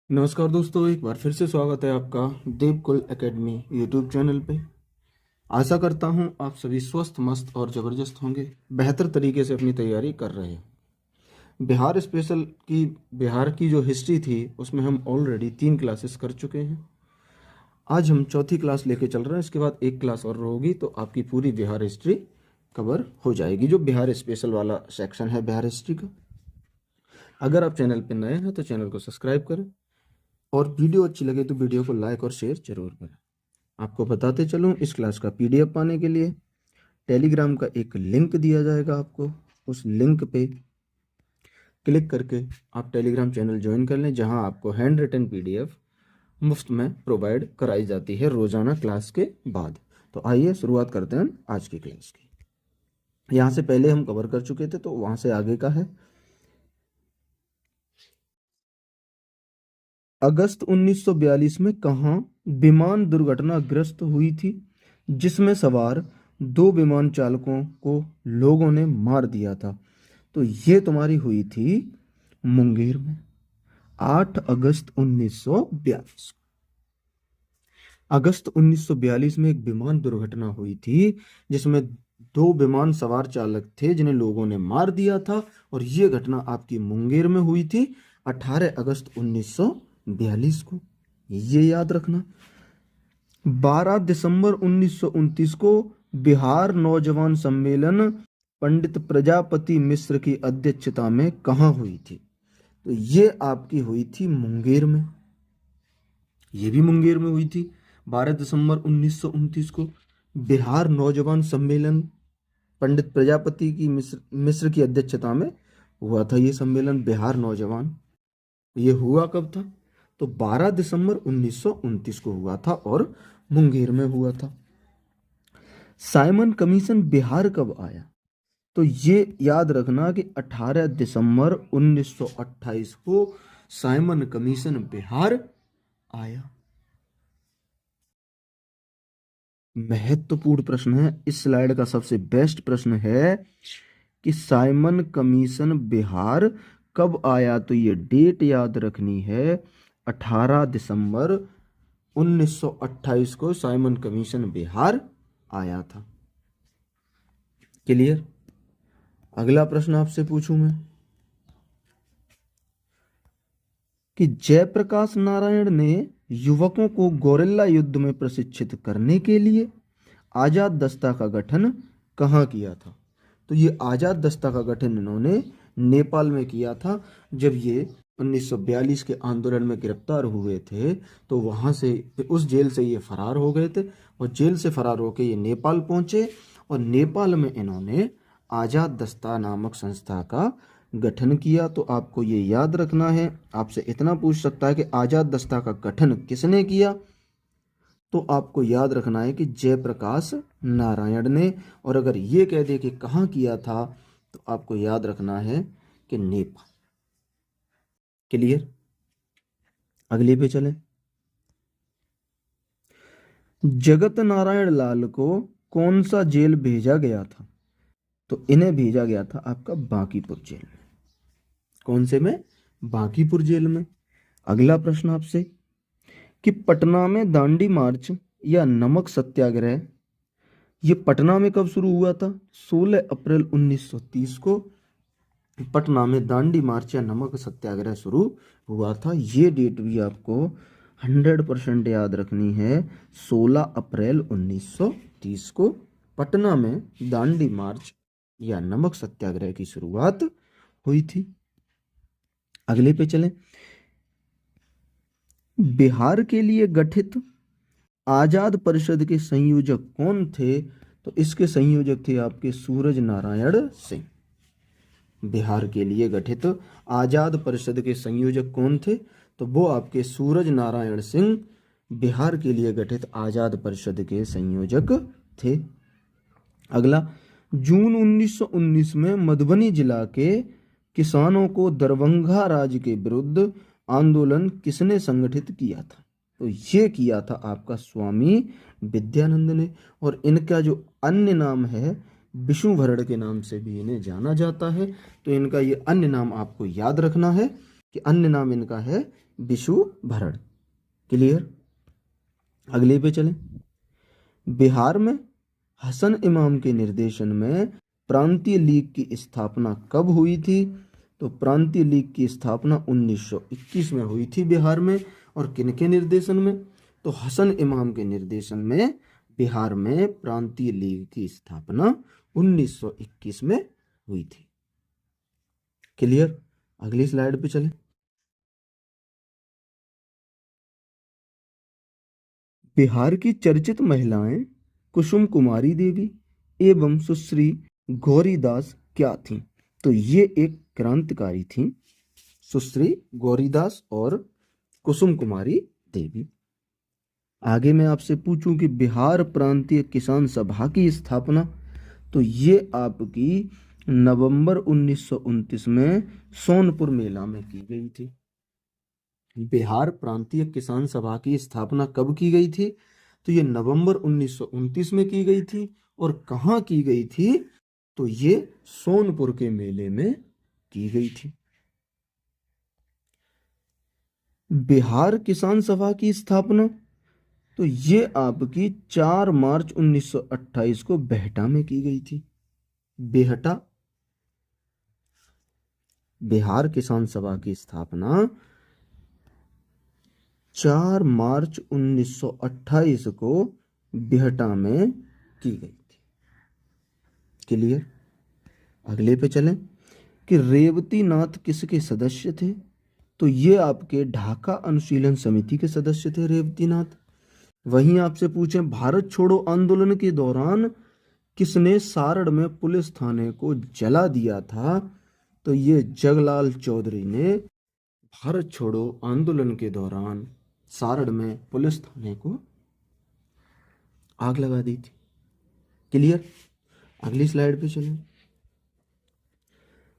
नमस्कार दोस्तों, एक बार फिर से स्वागत है आपका देवकुल एकेडमी यूट्यूब चैनल पे। आशा करता हूँ आप सभी स्वस्थ, मस्त और ज़बरदस्त होंगे, बेहतर तरीके से अपनी तैयारी कर रहे हैं। बिहार की जो हिस्ट्री थी उसमें हम ऑलरेडी 3 क्लासेस कर चुके हैं। आज हम चौथी क्लास लेके चल रहे हैं। इसके बाद एक क्लास और होगी तो आपकी पूरी बिहार हिस्ट्री कवर हो जाएगी, जो बिहार स्पेशल वाला सेक्शन है बिहार हिस्ट्री का। अगर आप चैनल पर नए हैं तो चैनल को सब्सक्राइब करें और वीडियो अच्छी लगे तो वीडियो को लाइक और शेयर जरूर करें। आपको बताते चलूँ, इस क्लास का पीडीएफ पाने के लिए टेलीग्राम का एक लिंक दिया जाएगा आपको। उस लिंक पे क्लिक करके आप टेलीग्राम चैनल ज्वाइन कर लें, जहां आपको हैंड रिटन पीडीएफ मुफ्त में प्रोवाइड कराई जाती है रोजाना क्लास के बाद। तो आइए शुरुआत करते हैं आज की क्लास की। यहाँ से पहले हम कवर कर चुके थे तो वहां से आगे का है। अगस्त 1942 में कहाँ विमान दुर्घटनाग्रस्त हुई थी, जिसमें सवार 2 विमान चालकों को लोगों ने मार दिया था? तो ये तुम्हारी हुई थी मुंगेर में, 8 अगस्त 1942। अगस्त 1942 में एक विमान दुर्घटना हुई थी जिसमें 2 विमान सवार चालक थे जिन्हें लोगों ने मार दिया था, और ये घटना आपकी मुंगेर में हुई थी 18 अगस्त 1942 को। ये याद रखना। 12 दिसंबर 1929 को बिहार नौजवान सम्मेलन पंडित प्रजापति मिश्र की अध्यक्षता में कहाँ हुई थी? तो ये आपकी हुई थी मुंगेर में। ये भी मुंगेर में हुई थी 12 दिसंबर 1929 को। बिहार नौजवान सम्मेलन पंडित प्रजापति की मिश्र की अध्यक्षता में हुआ था ये सम्मेलन, बिहार नौजवान। ये हुआ कब था? तो 12 दिसंबर 1929 को हुआ था और मुंगेर में हुआ था। साइमन कमीशन बिहार कब आया? तो ये याद रखना कि 18 दिसंबर 1928 को साइमन कमीशन बिहार आया। महत्वपूर्ण प्रश्न है, इस स्लाइड का सबसे बेस्ट प्रश्न है कि साइमन कमीशन बिहार कब आया? तो ये डेट याद रखनी है, 18 दिसंबर 1928 को साइमन कमीशन बिहार आया था। क्लियर? अगला प्रश्न आपसे पूछूं मैं कि जयप्रकाश नारायण ने युवकों को गोरिल्ला युद्ध में प्रशिक्षित करने के लिए आजाद दस्ता का गठन कहाँ किया था? तो ये आजाद दस्ता का गठन इन्होंने नेपाल में किया था। जब ये 1942 के आंदोलन में गिरफ्तार हुए थे तो वहां से, उस जेल से ये फरार हो गए थे और जेल से फरार होकर ये नेपाल पहुंचे और नेपाल में इन्होंने आजाद दस्ता नामक संस्था का गठन किया। तो आपको ये याद रखना है, आपसे इतना पूछ सकता है कि आजाद दस्ता का गठन किसने किया? तो आपको याद रखना है कि जयप्रकाश नारायण ने। और अगर ये कह दे कि कहाँ किया था तो आपको याद रखना है कि नेपाल। क्लियर? अगले पे चले। जगत नारायण लाल को कौन सा जेल भेजा गया था? तो इन्हें भेजा गया था आपका बांकीपुर जेल में। कौन से में? बांकीपुर जेल में। अगला प्रश्न आपसे कि पटना में दांडी मार्च या नमक सत्याग्रह, ये पटना में कब शुरू हुआ था? 16 अप्रैल 1930 को पटना में दांडी मार्च या नमक सत्याग्रह शुरू हुआ था। ये डेट भी आपको 100% याद रखनी है, 16 अप्रैल 1930 को पटना में दांडी मार्च या नमक सत्याग्रह की शुरुआत हुई थी। अगले पे चलें। बिहार के लिए गठित आजाद परिषद के संयोजक कौन थे? तो इसके संयोजक थे आपके सूरज नारायण सिंह। बिहार के लिए गठित आजाद परिषद के संयोजक कौन थे? तो वो आपके सूरज नारायण सिंह बिहार के लिए गठित आजाद परिषद के संयोजक थे। अगला, जून 1919 में मधुबनी जिला के किसानों को दरभंगा राज के विरुद्ध आंदोलन किसने संगठित किया था? तो ये किया था आपका स्वामी विद्यानंद ने। और इनका जो अन्य नाम है, विष्णु भरड़ के नाम से भी इन्हें जाना जाता है। तो इनका ये अन्य नाम आपको याद रखना है, कि अन्य नाम इनका है विशुभरण। क्लियर। अगले पे चलें। बिहार में हसन इमाम के निर्देशन में प्रांतीय लीग की स्थापना कब हुई थी? तो प्रांतीय लीग की स्थापना 1921 में हुई थी बिहार में। और किनके निर्देशन में? तो हसन इमाम के निर्देशन में बिहार में प्रांतीय लीग की स्थापना 1921 में हुई थी। क्लियर। अगली स्लाइड पे चलें। बिहार की चर्चित महिलाएं कुसुम कुमारी देवी एवं सुश्री गौरीदास क्या थीं? तो ये एक क्रांतिकारी थीं, सुश्री गौरीदास और कुसुम कुमारी देवी। आगे मैं आपसे पूछूं कि बिहार प्रांतीय किसान सभा की स्थापना, तो ये आपकी नवंबर 1929 में सोनपुर मेला में की गई थी। बिहार प्रांतीय किसान सभा की स्थापना कब की गई थी? तो ये नवंबर 1929 में की गई थी। और कहाँ की गई थी? तो ये सोनपुर के मेले में की गई थी। बिहार किसान सभा की स्थापना, तो ये आपकी 4 मार्च 1928 को बेहटा में की गई थी। बेहटा। बिहार किसान सभा की स्थापना 4 मार्च 1928 को बिहटा में की गई थी। क्लियर। अगले पे चलें कि रेवती नाथ किसके सदस्य थे? तो ये आपके ढाका अनुशीलन समिति के सदस्य थे रेवती नाथ। वहीं आपसे पूछें भारत छोड़ो आंदोलन के दौरान किसने सारण में पुलिस थाने को जला दिया था? तो ये जगलाल चौधरी ने भारत छोड़ो आंदोलन के दौरान सारण में पुलिस थाने को आग लगा दी थी। क्लियर। अगली स्लाइड पे चलें।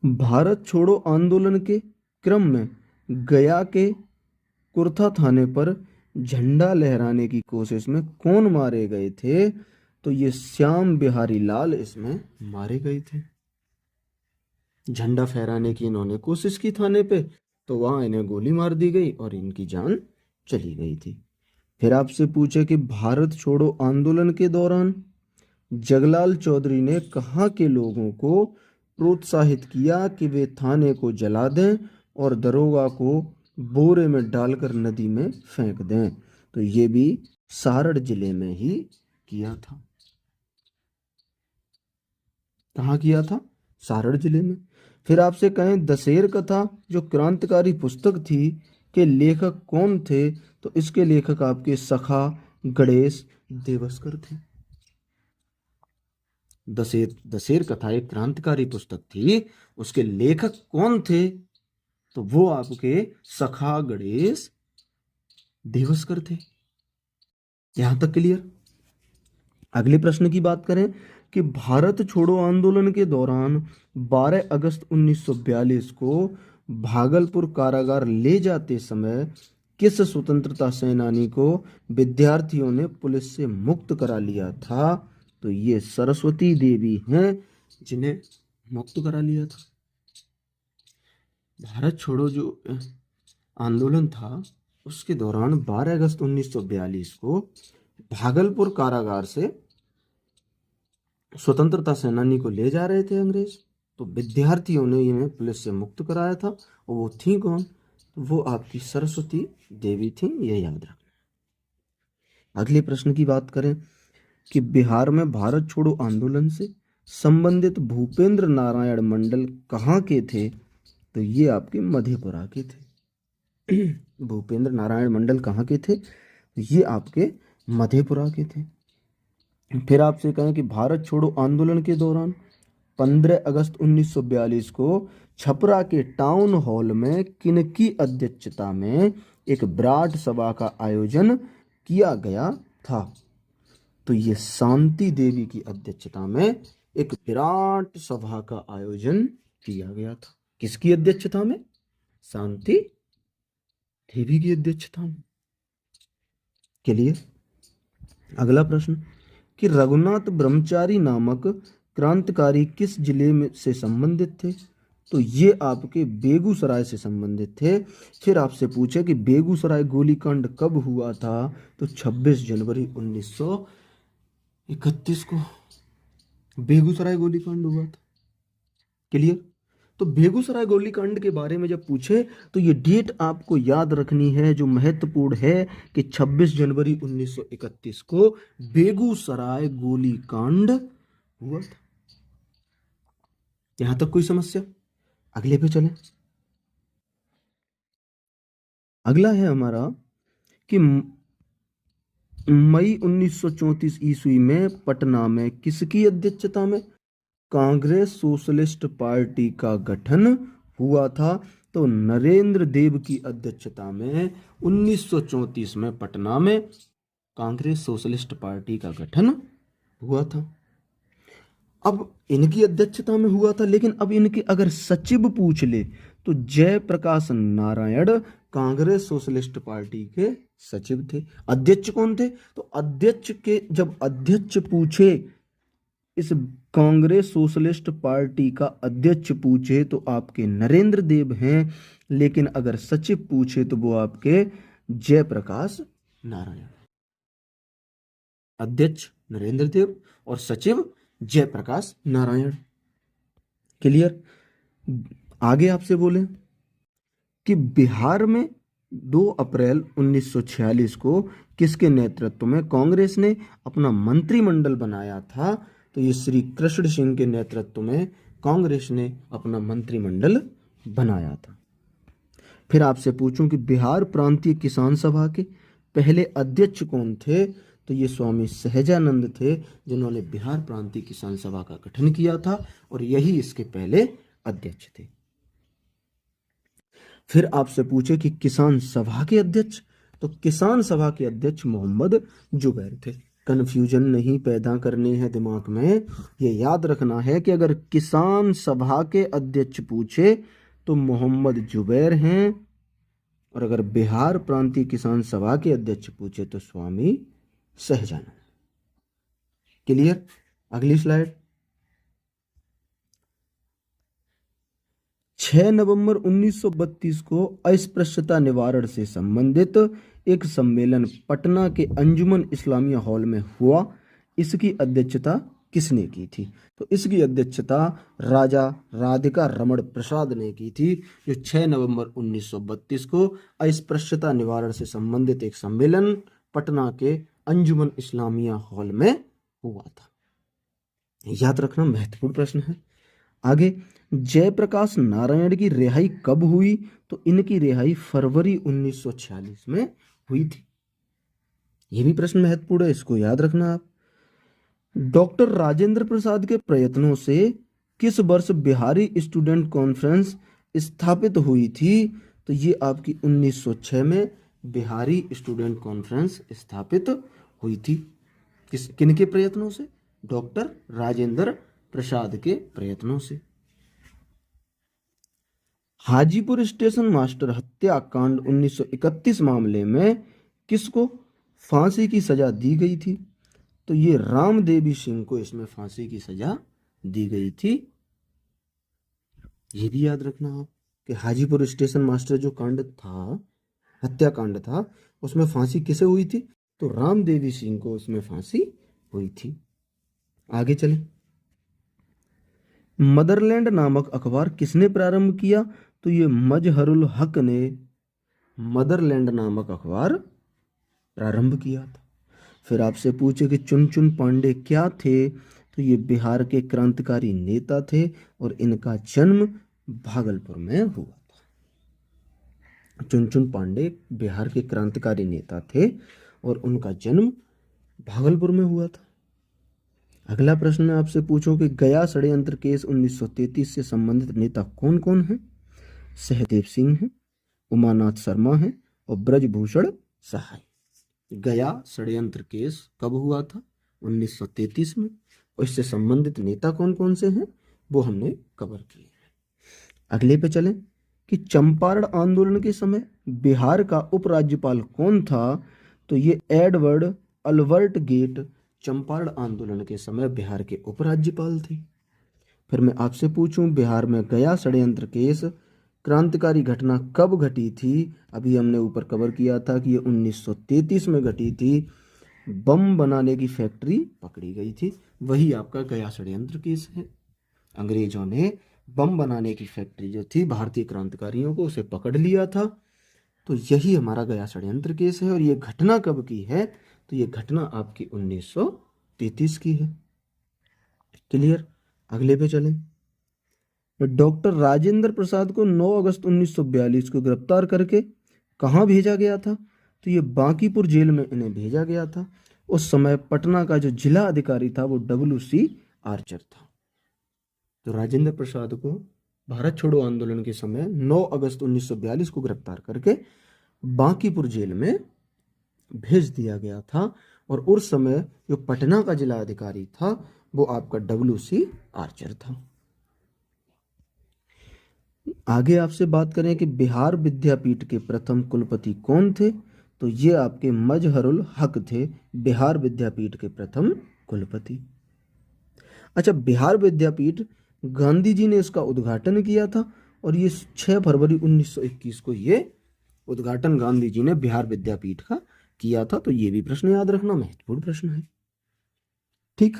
भारत छोड़ो आंदोलन के क्रम में गया के कुर्था थाने पर झंडा लहराने की कोशिश में कौन मारे गए थे? तो ये श्याम बिहारी लाल इसमें मारे गए थे। झंडा फहराने की इन्होंने कोशिश की थाने पे, तो वहां इन्हें गोली मार दी गई और इनकी जान चली गई थी। फिर आपसे पूछे कि भारत छोड़ो आंदोलन के दौरान जगलाल चौधरी ने कहाँ के लोगों को प्रोत्साहित किया कि वे थाने को जला दें और दरोगा को बोरे में डालकर नदी में फेंक दें? तो ये भी सारण जिले में ही किया था। कहाँ किया था? सारण जिले में। फिर आपसे कहें दशेर कथा जो क्रांतिकारी पुस्तक थी के लेखक कौन थे? तो इसके लेखक आपके सखा गणेश देवस्कर थे। दशेर कथा एक क्रांतिकारी पुस्तक थी, उसके लेखक कौन थे? तो वो आपके सखा गणेश देवस्कर थे। यहां तक क्लियर। अगले प्रश्न की बात करें कि भारत छोड़ो आंदोलन के दौरान 12 अगस्त 1942 को भागलपुर कारागार ले जाते समय किस स्वतंत्रता सेनानी को विद्यार्थियों ने पुलिस से मुक्त करा लिया था? तो ये सरस्वती देवी हैं जिन्हें मुक्त करा लिया था। भारत छोड़ो जो आंदोलन था उसके दौरान 12 अगस्त 1942 को भागलपुर कारागार से स्वतंत्रता सेनानी को ले जा रहे थे अंग्रेज, तो विद्यार्थियों ने इन्हें पुलिस से मुक्त कराया था। और वो थी कौन? तो वो आपकी सरस्वती देवी थी, ये याद रखना। अगले प्रश्न की बात करें कि बिहार में भारत छोड़ो आंदोलन से संबंधित भूपेंद्र नारायण मंडल कहाँ के थे? तो ये आपके मधेपुरा के थे। भूपेंद्र नारायण मंडल कहाँ के थे? ये आपके मधेपुरा के थे। फिर आपसे कहें कि भारत छोड़ो आंदोलन के दौरान 15 अगस्त 1942 को छपरा के टाउन हॉल में किनकी अध्यक्षता में एक विराट सभा का आयोजन किया गया था? तो ये शांति देवी की अध्यक्षता में एक विराट सभा का आयोजन किया गया था। किसकी अध्यक्षता में? शांति देवी की अध्यक्षता में। क्लियर। अगला प्रश्न कि रघुनाथ ब्रह्मचारी नामक क्रांतिकारी किस जिले में से संबंधित थे? तो ये आपके बेगूसराय से संबंधित थे। फिर आपसे पूछे कि बेगूसराय गोलीकांड कब हुआ था, तो 26 जनवरी 1931 को बेगूसराय गोलीकांड हुआ था। क्लियर। तो बेगूसराय गोलीकांड के बारे में जब पूछे तो ये डेट आपको याद रखनी है जो महत्वपूर्ण है कि 26 जनवरी 1931 को बेगूसराय गोलीकांड हुआ था। यहां तक कोई समस्या? अगले पे चलें। अगला है हमारा कि मई 1934 ईस्वी में पटना में किसकी अध्यक्षता में कांग्रेस सोशलिस्ट पार्टी का गठन हुआ था? तो नरेंद्र देव की अध्यक्षता में 1934 में पटना में कांग्रेस सोशलिस्ट पार्टी का गठन हुआ था। अब इनकी अध्यक्षता में हुआ था, लेकिन अब इनके अगर सचिव पूछ ले तो जयप्रकाश नारायण कांग्रेस सोशलिस्ट पार्टी के सचिव थे। अध्यक्ष कौन थे? तो अध्यक्ष के जब अध्यक्ष पूछे, इस कांग्रेस सोशलिस्ट पार्टी का अध्यक्ष पूछे तो आपके नरेंद्र देव हैं, लेकिन अगर सचिव पूछे तो वो आपके जयप्रकाश नारायण। अध्यक्ष नरेंद्र देव और सचिव जयप्रकाश नारायण। क्लियर। आगे आपसे बोले कि बिहार में 2 अप्रैल 1946 को किसके नेतृत्व में कांग्रेस ने अपना मंत्रिमंडल बनाया था? तो ये श्री कृष्ण सिंह के नेतृत्व में कांग्रेस ने अपना मंत्रिमंडल बनाया था। फिर आपसे पूछूं कि बिहार प्रांतीय किसान सभा के पहले अध्यक्ष कौन थे? तो ये स्वामी सहजानंद थे, जिन्होंने बिहार प्रांतीय किसान सभा का गठन किया था और यही इसके पहले अध्यक्ष थे। फिर आपसे पूछे कि किसान सभा के अध्यक्ष, तो किसान सभा के अध्यक्ष मोहम्मद जुबैर थे। कन्फ्यूजन नहीं पैदा करने हैं दिमाग में, ये याद रखना है कि अगर किसान सभा के अध्यक्ष पूछे तो मोहम्मद जुबैर हैं, और अगर बिहार प्रांतीय किसान सभा के अध्यक्ष पूछे तो स्वामी सहजानंद। क्लियर। अगली स्लाइड। 6 नवंबर 1932 को अस्पृश्यता निवारण से संबंधित एक सम्मेलन पटना के अंजुमन इस्लामिया हॉल में हुआ। इसकी अध्यक्षता किसने की थी? तो इसकी अध्यक्षता राजा राधिका रमण प्रसाद ने की थी, जो 6 नवंबर 1932 को अस्पृश्यता निवारण से संबंधित एक सम्मेलन पटना के अंजुमन इस्लामिया हॉल में हुआ था। याद रखना महत्वपूर्ण प्रश्न है। आगे, जयप्रकाश नारायण की रिहाई कब हुई? तो इनकी रिहाई फरवरी 1946 में हुई थी। यह भी प्रश्न महत्वपूर्ण है, इसको याद रखना आप। डॉक्टर राजेंद्र प्रसाद के प्रयत्नों से किस वर्ष बिहारी स्टूडेंट कॉन्फ्रेंस स्थापित हुई थी? तो ये आपकी 1906 में बिहारी स्टूडेंट कॉन्फ्रेंस स्थापित हुई थी। किनके प्रयत्नों से? डॉक्टर राजेंद्र प्रसाद के प्रयत्नों से। हाजीपुर स्टेशन मास्टर हत्याकांड 1931 मामले में किसको फांसी की सजा दी गई थी? तो ये रामदेवी सिंह को इसमें फांसी की सजा दी गई थी। ये भी याद रखना आप कि हाजीपुर स्टेशन मास्टर जो कांड था, हत्याकांड था, उसमें फांसी किसे हुई थी? तो रामदेवी सिंह को उसमें फांसी हुई थी। आगे चलें। मदरलैंड नामक अखबार किसने प्रारंभ किया? तो ये मजहरुल हक ने मदरलैंड नामक अखबार प्रारंभ किया था। फिर आपसे पूछे कि चुनचुन पांडे क्या थे? तो ये बिहार के क्रांतिकारी नेता थे और इनका जन्म भागलपुर में हुआ था। चुनचुन पांडे बिहार के क्रांतिकारी नेता थे और उनका जन्म भागलपुर में हुआ था। अगला प्रश्न मैं आपसे पूछूं कि गया षड्यंत्र केस 1933 से संबंधित नेता कौन कौन हैं? सहदेव सिंह हैं, उमानाथ शर्मा हैं और ब्रजभूषण सहाय। गया षड्यंत्र केस कब हुआ था? 1933 में। और इससे संबंधित नेता कौन कौन से हैं वो हमने कवर किए। अगले पे चलें कि चंपारण आंदोलन के समय बिहार का उपराज्यपाल कौन था? तो ये एडवर्ड अल्बर्ट गेट चंपारण आंदोलन के समय बिहार के उपराज्यपाल थे। फिर मैं आपसे पूछूं, बिहार में गया षड्यंत्र केस क्रांतिकारी घटना कब घटी थी? अभी हमने ऊपर कवर किया था कि ये 1933 में घटी थी। बम बनाने की फैक्ट्री पकड़ी गई थी, वही आपका गया षड्यंत्र केस है। अंग्रेजों ने बम बनाने की फैक्ट्री जो थी भारतीय क्रांतिकारियों को, उसे पकड़ लिया था। तो यही हमारा गया षड्यंत्र केस है। और ये घटना कब की है? तो ये घटना आपकी 1933 की है। क्लियर? अगले पे चलें। डॉक्टर राजेंद्र प्रसाद को 9 अगस्त 1942 को गिरफ्तार करके कहाँ भेजा गया था? तो ये बांकीपुर जेल में इन्हें भेजा गया था। उस समय पटना का जो जिला अधिकारी था वो WC आर्चर था। तो राजेंद्र प्रसाद को भारत छोड़ो आंदोलन के समय 9 अगस्त 1942 को गिरफ्तार करके बांकीपुर जेल में भेज दिया गया था। और उस समय जो पटना का जिला अधिकारी था वो आपका WC आर्चर था। आगे आपसे बात करें कि बिहार विद्यापीठ के प्रथम कुलपति कौन थे? तो ये आपके मजहरुल हक थे, बिहार विद्यापीठ के प्रथम कुलपति। अच्छा, बिहार विद्यापीठ गांधी जी ने इसका उद्घाटन किया था और ये 6 फरवरी 1921 को ये उद्घाटन गांधी जी ने बिहार विद्यापीठ का किया था। तो ये भी प्रश्न याद रखना, महत्वपूर्ण प्रश्न है। ठीक।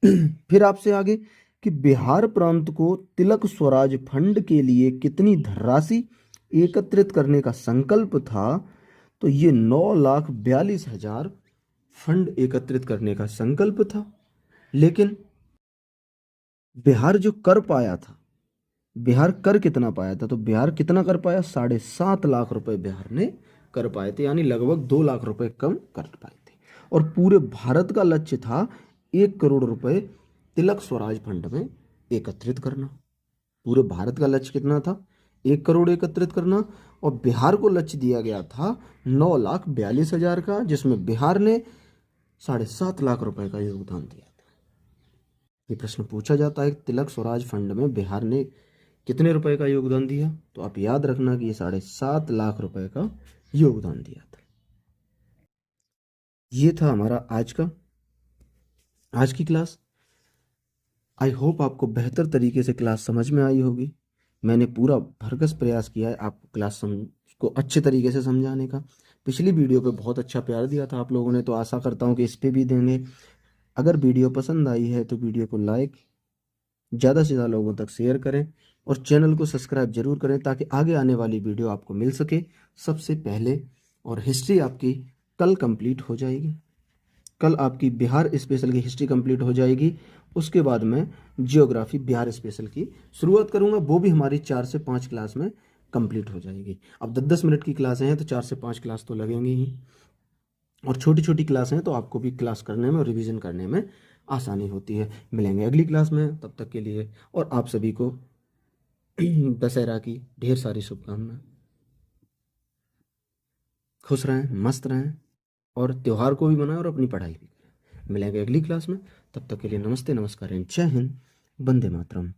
फिर आपसे आगे कि बिहार प्रांत को तिलक स्वराज फंड के लिए कितनी धनराशि एकत्रित करने का संकल्प था? तो ये 9,42,000 फंड एकत्रित करने का संकल्प था। लेकिन बिहार जो कर पाया था, बिहार कर कितना पाया था? तो बिहार कितना कर पाया? 7.5 लाख रुपए बिहार ने कर पाए थे, यानी लगभग 2 लाख रुपए कम कर पाए थे। और पूरे भारत का लक्ष्य था 1 करोड़ रुपए तिलक स्वराज फंड में एकत्रित करना। पूरे भारत का लक्ष्य कितना था? 1 करोड़ एकत्रित करना। और बिहार को लक्ष्य दिया गया था 9,42,000 का, जिसमें बिहार ने 7.5 लाख रुपए का योगदान दिया था। ये प्रश्न पूछा जाता है कि तिलक स्वराज फंड में बिहार ने कितने रुपए का योगदान दिया? तो आप याद रखना कि ये 7.5 लाख रुपए का योगदान दिया था। ये था हमारा आज की क्लास। आई होप आपको बेहतर तरीके से क्लास समझ में आई होगी। मैंने पूरा भरकस प्रयास किया है आपको क्लास को अच्छे तरीके से समझाने का। पिछली वीडियो पे बहुत अच्छा प्यार दिया था आप लोगों ने, तो आशा करता हूँ कि इस पे भी देंगे। अगर वीडियो पसंद आई है तो वीडियो को लाइक, ज़्यादा से ज़्यादा लोगों तक शेयर करें और चैनल को सब्सक्राइब जरूर करें ताकि आगे आने वाली वीडियो आपको मिल सके सबसे पहले। और हिस्ट्री आपकी कल कंप्लीट हो जाएगी। कल आपकी बिहार स्पेशल की हिस्ट्री कंप्लीट हो जाएगी। उसके बाद मैं जियोग्राफी बिहार स्पेशल की शुरुआत करूंगा, वो भी हमारी 4 से 5 क्लास में कंप्लीट हो जाएगी। अब 10-10 मिनट की क्लासें हैं तो 4 से 5 क्लास तो लगेंगी ही, और छोटी छोटी क्लासें हैं तो आपको भी क्लास करने में और रिवीजन करने में आसानी होती है। मिलेंगे अगली क्लास में, तब तक के लिए और आप सभी को दशहरा की ढेर सारी शुभकामनाएं। खुश रहें, मस्त रहें और त्यौहार को भी मनाएं और अपनी पढ़ाई भी करें। मिलेंगे अगली क्लास में, तब तक के लिए नमस्ते, नमस्कार, जय हिंद, वंदे मातरम।